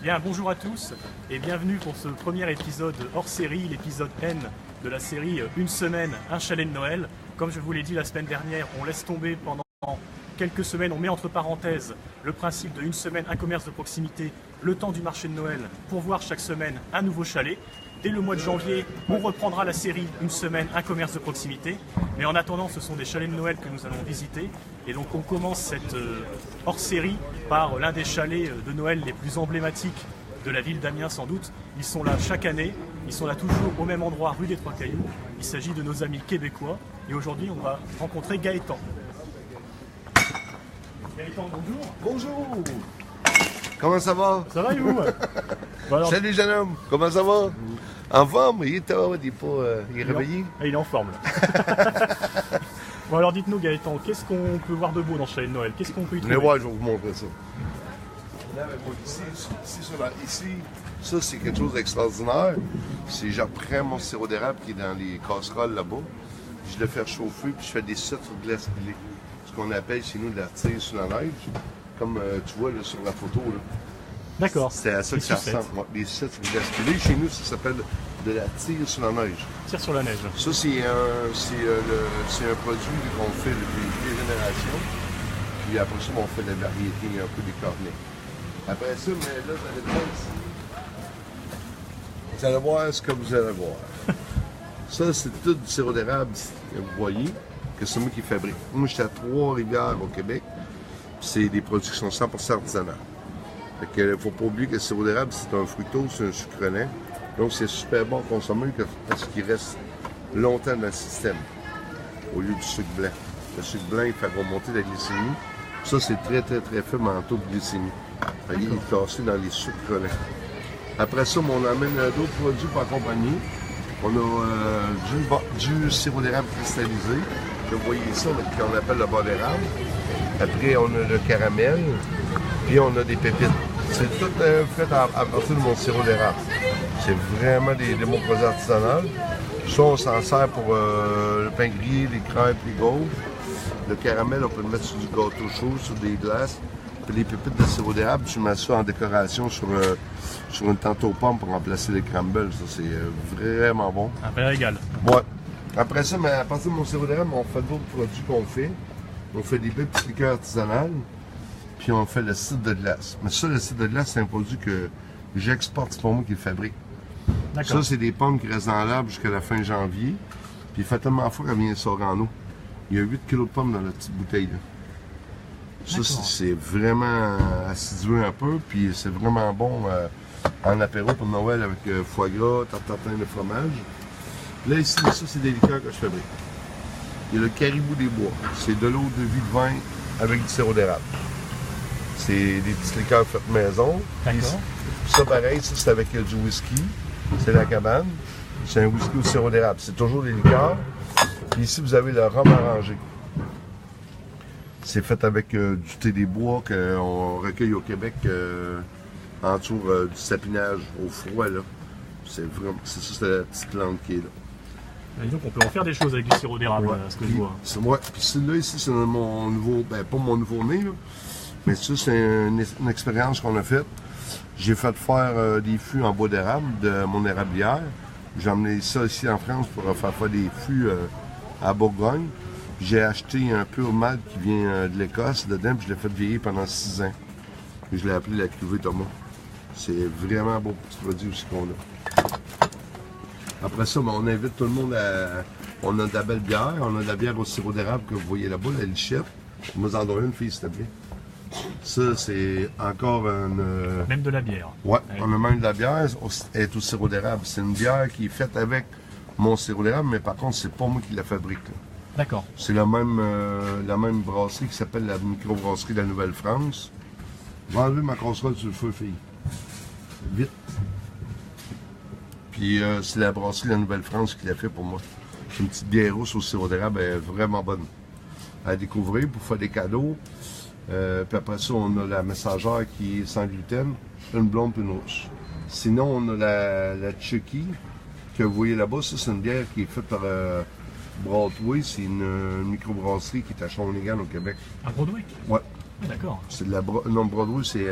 Bien, bonjour à tous et bienvenue pour ce premier épisode hors série, l'épisode N de la série Une semaine, un chalet de Noël. Comme je vous l'ai dit la semaine dernière, on laisse tomber pendant quelques semaines, on met entre parenthèses le principe de une semaine, un commerce de proximité, le temps du marché de Noël, pour voir chaque semaine un nouveau chalet. Dès le mois de janvier, on reprendra la série Une semaine, un commerce de proximité. Mais en attendant, ce sont des chalets de Noël que nous allons visiter. Et donc on commence cette hors-série par l'un des chalets de Noël les plus emblématiques de la ville d'Amiens sans doute. Ils sont là chaque année, ils sont là toujours au même endroit, rue des Trois Cailloux. Il s'agit de nos amis québécois. Et aujourd'hui, on va rencontrer Gaëtan. Gaëtan, bonjour. Bonjour. Comment ça va? Ça va et vous? Bon, alors, Salut jeune homme, comment ça va? En forme? Il est tard, il est réveillé? Il est en forme là. Bon alors dites-nous Gaëtan, qu'est-ce qu'on peut voir de beau dans ce chalet de Noël? Qu'est-ce qu'on peut y trouver? Venez voir, je vais vous montrer ça. Ici, ça c'est quelque chose d'extraordinaire. C'est j'apprends mon sirop d'érable qui est dans les casseroles là-bas. Je le fais chauffer puis je fais des sucres de glace pilée. Ce qu'on appelle chez nous de la tire sur la neige. Comme tu vois là, sur la photo. Là. D'accord. C'est à ça que ça ressemble. Ouais, des sucres de glace pilée. Chez nous, ça s'appelle de la tire sur la neige. Tire sur la neige. Ça, c'est un produit qu'on fait depuis des générations. Puis après ça, on fait de la variété un peu des cornets. Après ça, mais là, vous allez voir ici. Vous allez voir ce que vous allez voir. Ça, c'est tout du sirop d'érable que vous voyez, que c'est moi qui fabrique. Moi, je suis à Trois-Rivières au Québec. Puis c'est des produits qui sont 100% artisanaux. Fait que, faut pas oublier que le sirop d'érable, c'est un fructose, c'est un sucre lent. Donc, c'est super bon à consommer parce qu'il reste longtemps dans le système, au lieu du sucre blanc. Le sucre blanc, il fait remonter la glycémie. Ça, c'est très, très, très faible en taux de glycémie. Il est cassé dans les sucres lents. Après ça, on amène d'autres produits pour accompagner. On a du sirop d'érable cristallisé. Vous voyez ça, qu'on appelle le beurre d'érable. Après, on a le caramel. Puis, on a des pépites. C'est tout fait à partir de mon sirop d'érable. C'est vraiment des bons produits artisanaux. Ça, on s'en sert pour le pain grillé, les crêpes, les gaufres. Le caramel, on peut le mettre sur du gâteau chaud, sur des glaces. Puis les pépites de sirop d'érable, tu mets ça en décoration sur une tarte aux pommes pour remplacer les crumbles. Ça, c'est vraiment bon. Un vrai régal. Ouais. Après ça, mais à partir de mon sirop d'érable, on fait d'autres produits qu'on fait. On fait des belles petites liqueurs artisanales. Puis on fait le cidre de glace. Mais ça, le cidre de glace, c'est un produit que j'exporte, c'est pas moi qui le fabrique. Ça, c'est des pommes qui restent dans l'arbre jusqu'à la fin janvier. Puis il fait tellement froid qu'elle vient sortir en eau. Il y a 8 kg de pommes dans la petite bouteille. Là. Ça, c'est vraiment acidulé un peu. Puis c'est vraiment bon en apéro pour Noël avec foie gras, tartarin de fromage. Là, ici, ça, c'est des liqueurs que je fabrique. Il y a le caribou des bois. C'est de l'eau de vie de vin avec du sirop d'érable. C'est des petites liqueurs faites maison. D'accord. Ça, pareil, ça, c'est avec du whisky. C'est la cabane. C'est un whisky au sirop d'érable. C'est toujours des liqueurs. Puis ici, vous avez le rhum arrangé. C'est fait avec du thé des bois qu'on recueille au Québec entour du sapinage au froid. Là. C'est la petite plante qui est là. Et donc on peut en faire des choses avec du sirop d'érable, ce que je vois. Ouais. Puis celui-là, ici, c'est mon nouveau... Ben, pas mon nouveau-né, là. Mais ça, c'est une expérience qu'on a faite. J'ai fait faire des fûts en bois d'érable de mon érablière. J'ai emmené ça ici en France pour faire des fûts à Bourgogne. J'ai acheté un pur malt qui vient de l'Écosse dedans, puis je l'ai fait vieillir pendant 6 ans. Puis je l'ai appelé la cuvée Thomas. C'est vraiment un beau petit produit aussi qu'on a. Après ça, on invite tout le monde à... On a de la belle bière, on a de la bière au sirop d'érable que vous voyez là-bas, la lichette. Je vous en donne une, fille, s'il te plaît. Ça, c'est encore une... Même de la bière. Ouais, on a même de la bière, elle est au sirop d'érable. C'est une bière qui est faite avec mon sirop d'érable, mais par contre, c'est pas moi qui la fabrique. D'accord. C'est la même brasserie qui s'appelle la microbrasserie de la Nouvelle-France. Je vais enlever ma casserole sur le feu, fille. Vite. Puis c'est la brasserie de la Nouvelle-France qui l'a fait pour moi. C'est une petite bière rousse au sirop d'érable, elle est vraiment bonne à découvrir pour faire des cadeaux. Puis après ça, on a la messagère qui est sans gluten, une blonde et une rousse. Sinon, on a la Chucky que vous voyez là-bas. Ça, c'est une bière qui est faite par Broadway. C'est une microbrasserie qui est à Shawinigan au Québec. À Broadway? Ouais. Ah, d'accord. C'est de la non, Broadway, c'est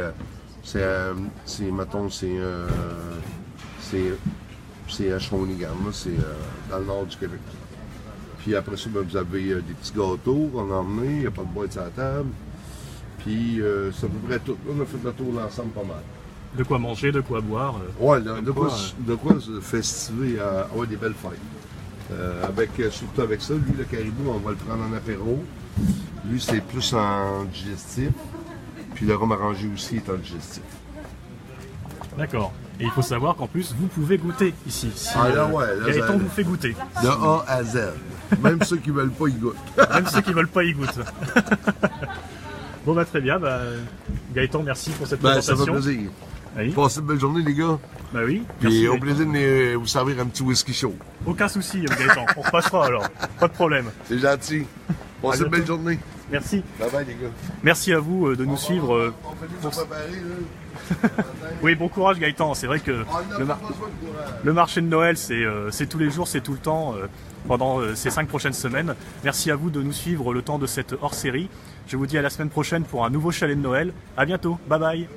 Mettons, c'est à Shawinigan, là, c'est dans le nord du Québec. Puis après ça, ben, vous avez des petits gâteaux qu'on a emmenés, il n'y a pas de boîte sur la table. Puis c'est à peu près tout. Là, on a fait le tour de l'ensemble pas mal. De quoi manger, de quoi boire. Ouais, de quoi se festiver, avoir des belles fêtes. Surtout avec ça, lui, le caribou, on va le prendre en apéro. Lui, c'est plus en digestif. Puis le rhum arrangé aussi est en digestif. D'accord. Et il faut savoir qu'en plus, vous pouvez goûter ici. Si, là, Gaëtan vous fait goûter. De A à Z. Même ceux qui ne veulent pas, ils goûtent. Même ceux qui ne veulent pas, ils goûtent. Bon, bah très bien. Bah, Gaëtan, merci pour cette présentation. Ça fait plaisir. Oui. Passez une belle journée, les gars. Bah oui. Puis au plaisir de vous servir un petit whisky chaud. Aucun souci, Gaëtan. On repassera alors. Pas de problème. C'est gentil. Passez une belle journée. Merci. Bye bye, les gars. Merci à vous de nous suivre. On fait nous préparer, là. Oui, bon courage, Gaëtan. C'est vrai que le marché de Noël, c'est tous les jours, c'est tout le temps, pendant ces 5 prochaines semaines. Merci à vous de nous suivre le temps de cette hors-série. Je vous dis à la semaine prochaine pour un nouveau chalet de Noël. À bientôt. Bye bye.